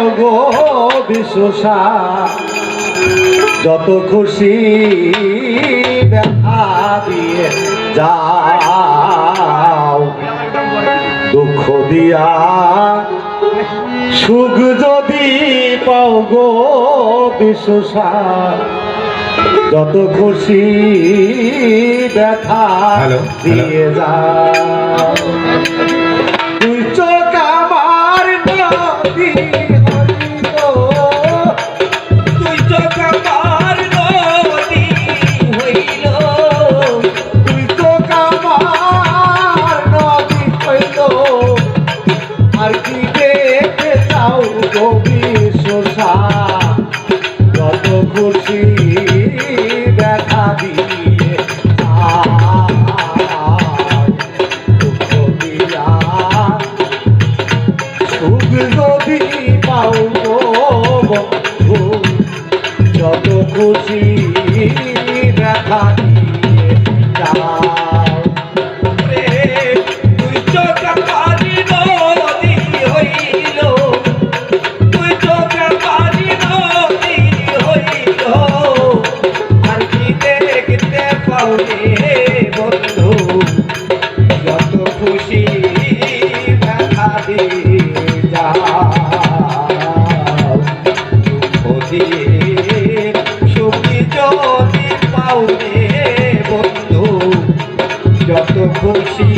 পাও গো বিশ্বসা যত খুশি ব্যথা দিয়ে যাও দুঃখ দিয়া সুখ যদি পাও গো বিশ্বসা যত খুশি ব্যথা দিয়ে যাও তুই চোখ আমার নদী হইল তুই চোখ আমার নদী হইল তুই চোখ আমার নদী হইল আর কি দেখতে চাও গো বিশ্বসা যত খুশি দেখা দিয়ে সুখ যদি পাও বন্ধু যত খুশি দেখা দিয়ে যাও তুই চোখ পানি নদী হইল তুই চোখ পানি নদী হইল আর কি দেখতে পাও রে বন্ধু যত খুশি দেখা দিয়ে যাও দুঃখ দিয়ে সুখী যদি পাও রে বন্ধু যত খুশি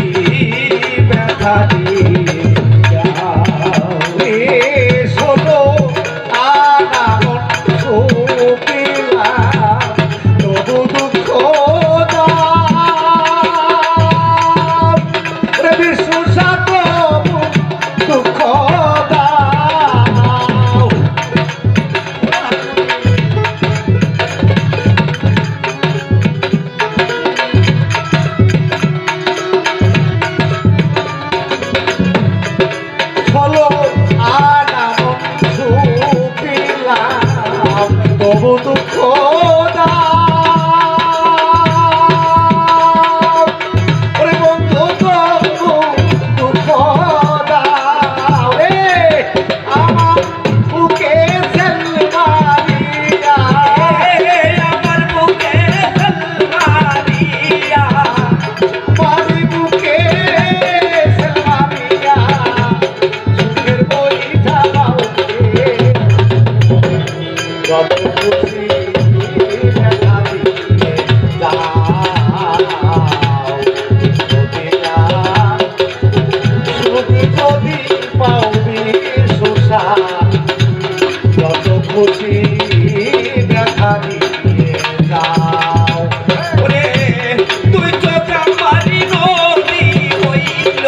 ব্যথা দিয়ে যাও শোনো আনামন সুপিলা তবু দুঃখ দাও রে বিশ্বসা তবু দুঃখ দাও চলো আনামন সুপিলা তবু দুঃখ দাও ওরে বন্ধু তবু দুঃখ দাও রে আমার বুকে সেল মারিয়া আমার বুকে সেল মারিয়া মারি বুকে সেল মারিয়া সুখের বইটা বাউ যত খুশি দেখা দিয়ে যাও সুখ যদি পাও বিশ্বসা যত খুশি দেখা দিয়ে যাও ওরে তুই চোখ পানি নদী হইল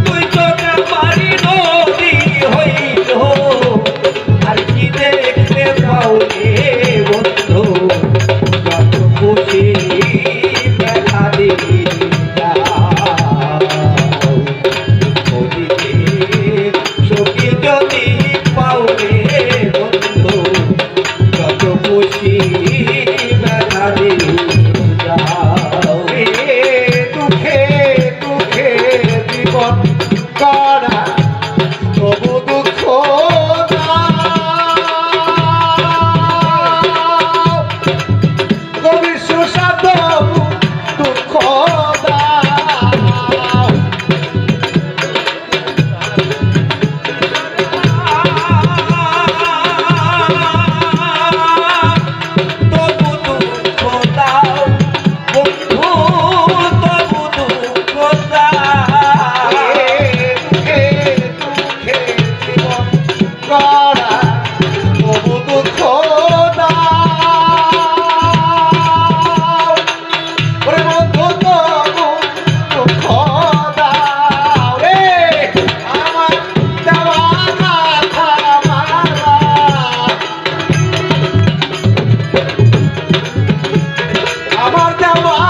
তুই চোখ পানি নদী হইল আর কি দেখতে পাও রে বন্ধু যত খুশি দেখা দিয়ে যাও সুখী যদি পাও রে বন্ধু যত খুশি ব্যথা দিয়ে যাও দুঃখে দুঃখে জীবন করা তবু দুঃখ দাও বিশ্বসা তবু দুঃখ দাও তবু দুঃখ দাও বন্ধু তবু দুঃখ দাও দুঃখে দুঃখে জীবন করা তবু দুঃখ দাও ওরে বন্ধু তবু দুঃখ দাও রে আমার দেওয়া কথা মারা আমার দেওয়া